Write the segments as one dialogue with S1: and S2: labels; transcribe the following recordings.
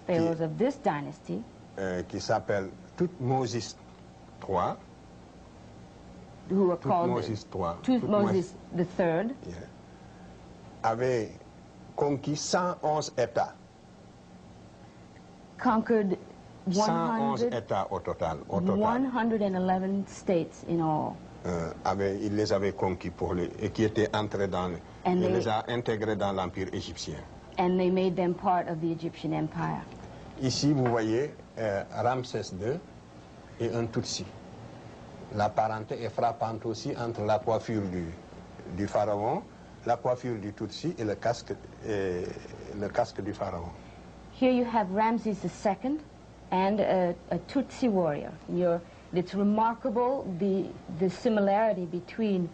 S1: pharaohs of this dynasty,
S2: qui s'appelle Thutmose III.
S1: Who are called
S2: Thutmose
S1: III,
S2: yeah, avait conquis 111 États.
S1: Conquered
S2: 111 États au total.
S1: 111 states in all.
S2: Il les avait conquis et qui étaient entrés il les a intégrés dans l'empire égyptien.
S1: And they made them part of the Egyptian empire.
S2: Ici, vous voyez Ramsès II et un Tutsi. La parenté est frappante aussi entre la coiffure du pharaon, la coiffure du Tutsi et le casque du pharaon.
S1: Here you have Ramses II and a Tutsi warrior. It's remarkable the similarity between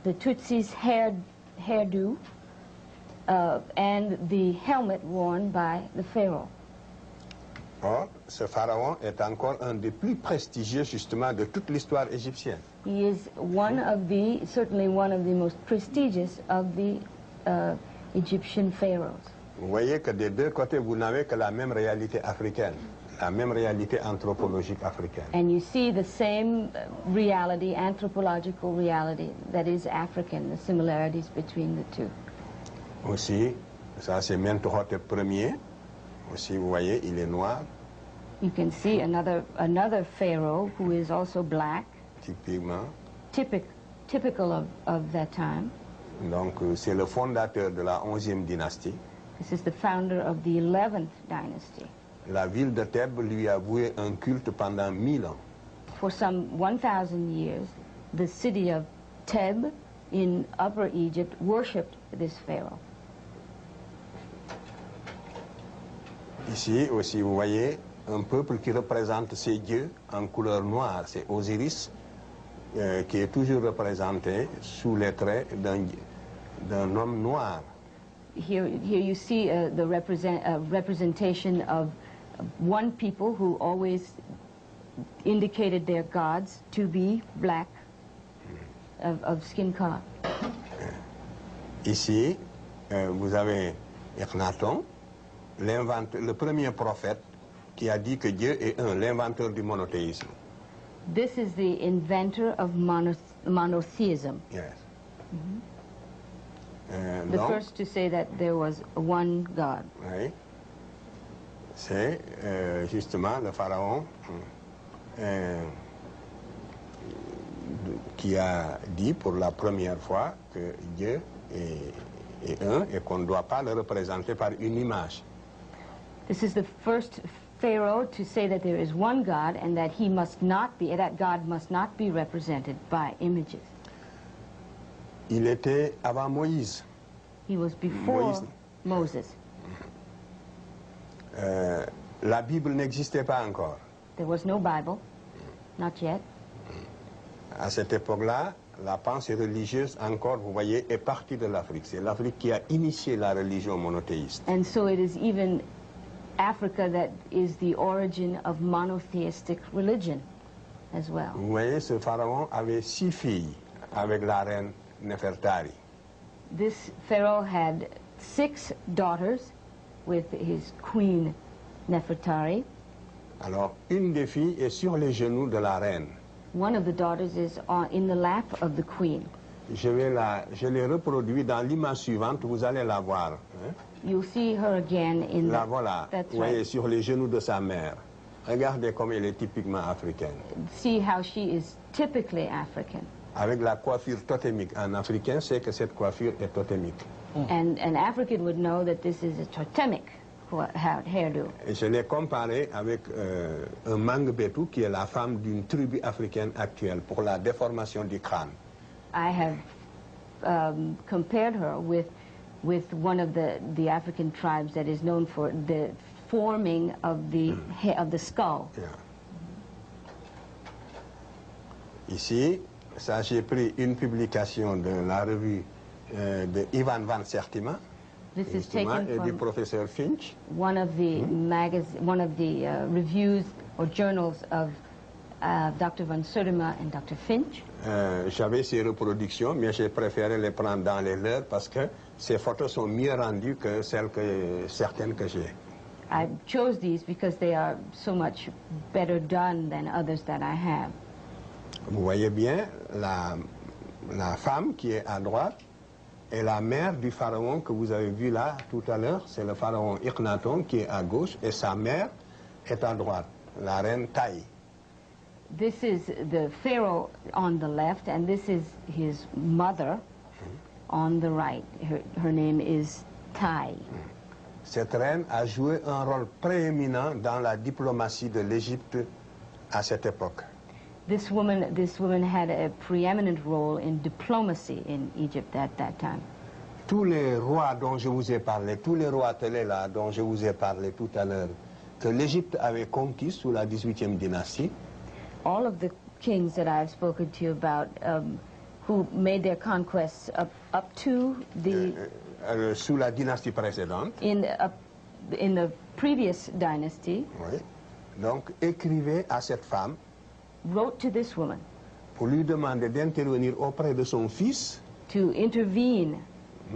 S1: the Tutsi's hairdo and the helmet worn by the pharaoh.
S2: Or, ce pharaon est encore un des plus prestigieux justement de toute l'histoire égyptienne.
S1: He is certainly one of the most prestigious of the Egyptian pharaohs.
S2: Vous voyez que des deux côtés, vous n'avez que la même réalité africaine, la même réalité anthropologique africaine.
S1: And you see the same reality, anthropological reality, that is African, the similarities between the two.
S2: Aussi, ça c'est Mentuhotep Ier. Aussi, vous voyez, il est noir.
S1: You can see another pharaoh who is also black.
S2: Typiquement.
S1: Typical of that time.
S2: Donc, c'est le fondateur de la 11e dynastie.
S1: This is the founder of the 11th dynasty.
S2: La ville de Thèbes lui a voué un culte pendant 1000 ans.
S1: For some 1,000 years, the city of Thebes in Upper Egypt worshipped this pharaoh.
S2: Ici aussi, vous voyez un peuple qui représente ses dieux en couleur noire. C'est Osiris qui est toujours représenté sous les traits d'un homme noir.
S1: Here you see the representation of one people who always indicated their gods to be black, of skin color.
S2: Ici, vous avez Akhenaton, le premier prophète qui a dit que Dieu est un, l'inventeur du monothéisme.
S1: This is the inventor of monotheism.
S2: Yes.
S1: The first to say that there was one God.
S2: Oui. C'est justement le pharaon qui a dit pour la première fois que Dieu est un et qu'on ne doit pas le représenter par une image.
S1: This is the first Pharaoh to say that there is one God and that that God must not be represented by images.
S2: Il était avant Moïse.
S1: He was before Moses.
S2: La Bible n'existait pas encore.
S1: There was no Bible, not yet.
S2: À cette époque-là, la pensée religieuse, encore, vous voyez, est partie de l'Afrique. C'est l'Afrique qui a initié la religion monothéiste.
S1: And so it is even Africa that is the origin of monotheistic religion as well.
S2: Vous voyez, ce pharaon avait 6 filles avec la reine Nefertari.
S1: This pharaoh had 6 daughters with his queen Nefertari.
S2: Alors, une des filles est sur les genoux de la reine.
S1: One of the daughters is in the lap of the queen.
S2: Je l'ai reproduit dans l'image suivante, vous allez la voir. Hein?
S1: You'll see her again in
S2: la voilà, vous voyez,
S1: right.
S2: sur les genoux de sa mère. Regardez comme elle est typiquement africaine.
S1: See how she is typically African.
S2: Avec la coiffure totémique. En africain, c'est que cette coiffure est totémique.
S1: And an African would know that this is a totemic hairdo.
S2: Et je l'ai comparé avec un Mangbetu, qui est la femme d'une tribu africaine actuelle, pour la déformation du crâne.
S1: I have compared her with one of the African tribes that is known for the forming of the skull.
S2: Yeah. Ici, ça j'ai pris une publication de la revue de Ivan van Sertima.
S1: This is taken
S2: et du professeur Finch.
S1: One of the reviews or journals of Dr. van Sertima and Dr. Finch.
S2: J'avais ces reproductions, mais j'ai préféré les prendre dans les leurs parce que ces photos sont mieux rendues que certaines que j'ai.
S1: I chose these because they are so much better done than others that I have.
S2: Vous voyez bien, la femme qui est à droite est la mère du pharaon que vous avez vu là tout à l'heure. C'est le pharaon Akhenaton qui est à gauche et sa mère est à droite, la reine Taï.
S1: This is the pharaoh on the left, and this is his mother on the right. Her name is Tai.
S2: Cette reine a joué un rôle prééminent dans la diplomatie de l'Égypte à cette époque.
S1: This woman had a preeminent role in diplomacy in Egypt at that time.
S2: Tous les rois dont je vous ai parlé, tous les rois télé là dont je vous ai parlé tout à l'heure, que l'Égypte avait conquis sous la 18e dynastie,
S1: all of the kings that I've spoken to you about, who made their conquests up to the
S2: sous la dynastie précédente,
S1: in the previous dynasty,
S2: oui, donc écrivait à cette femme
S1: wrote to this woman
S2: pour lui demander d'intervenir auprès de son fils
S1: to intervene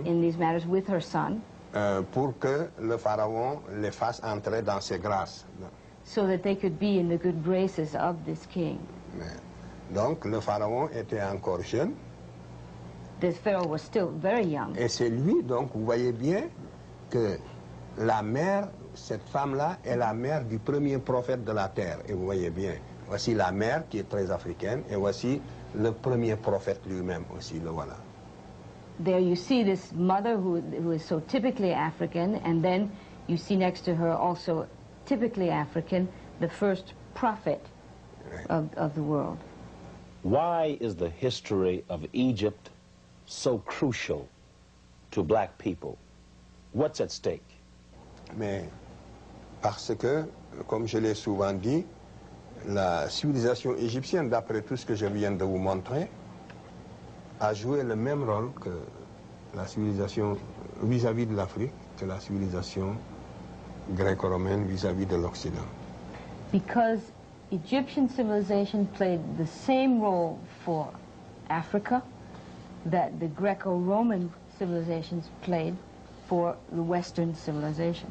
S1: in these matters with her son,
S2: pour que le pharaon les fasse entrer dans ses grâces.
S1: so that they could be in the good graces of this king.
S2: Donc le pharaon était encore jeune.
S1: The pharaoh was still very young.
S2: Et c'est lui, donc vous voyez bien que la mère, cette femme-là, est la mère du premier prophète de la terre. Et vous voyez bien, voici la mère qui est très africaine, et voici le premier prophète lui-même aussi, le voilà.
S1: There you see this mother who is so typically African, and then you see next to her also typically African, the first prophet of the world.
S3: Why is the history of Egypt so crucial to black people? What's at stake?
S2: Mais parce que, comme je l'ai souvent dit, la civilisation égyptienne, d'après tout ce que je viens de vous montrer, a joué le même rôle que la civilisation vis-à-vis de l'Afrique, que la civilisation gréco-romaine vis-à-vis de l'Occident.
S1: Because Egyptian civilization played the same role for Africa that the Greco-Roman civilizations played for the Western civilization.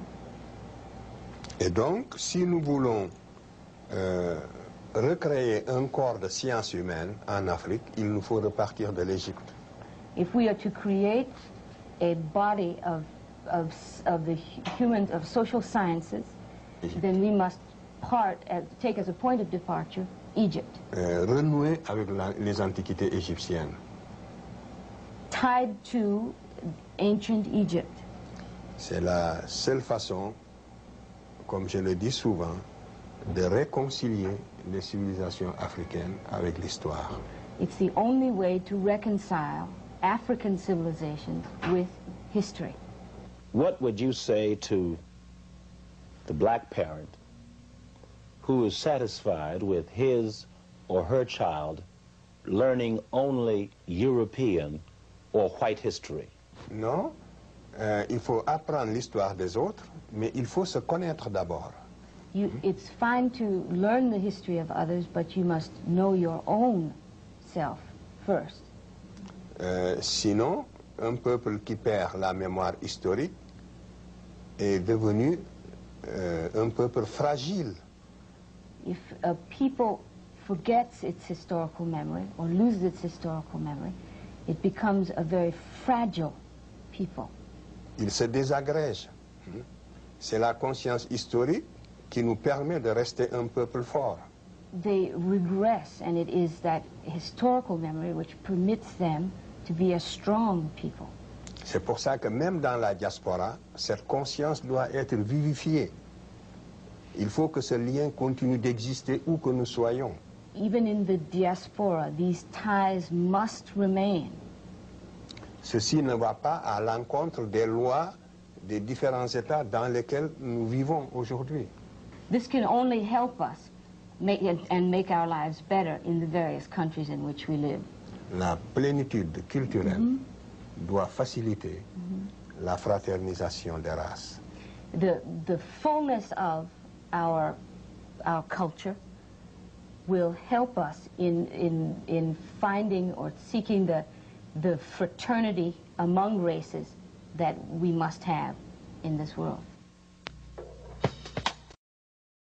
S2: Et donc, si nous voulons recréer un corps de sciences humaines en Afrique, il nous faut repartir de l'Égypte.
S1: If we are to create a body of social sciences, then we must take as a point of departure Egypt.
S2: Renouer avec les antiquités égyptiennes.
S1: Tied to ancient Egypt.
S2: C'est la seule façon, comme je le dis souvent, de réconcilier les civilisations africaines avec l'histoire.
S1: It's the only way to reconcile African civilizations with history.
S3: What would you say to the black parent who is satisfied with his or her child learning only European or white history?
S2: Non, il faut apprendre l'histoire des autres, mais il faut se connaître d'abord.
S1: It's fine to learn the history of others, but you must know your own self first.
S2: Sinon, un peuple qui perd la mémoire historique est devenu un peuple fragile.
S1: If a people forgets its historical memory or loses its historical memory, it becomes a very fragile people.
S2: Il se désagrège. C'est la conscience historique qui nous permet de rester un peuple fort.
S1: They regress, and it is that historical memory which permits them to be a strong people.
S2: C'est pour ça que même dans la diaspora, cette conscience doit être vivifiée. Il faut que ce lien continue d'exister où que nous soyons.
S1: Even in the diaspora, these ties must remain.
S2: Ceci ne va pas à l'encontre des lois des différents États dans lesquels nous vivons aujourd'hui.
S1: This can only help us make our lives better in the various countries in which we live.
S2: La plénitude culturelle doit faciliter la fraternisation des races.
S1: The fullness of our culture will help us in finding or seeking the fraternity among races that we must have in this world.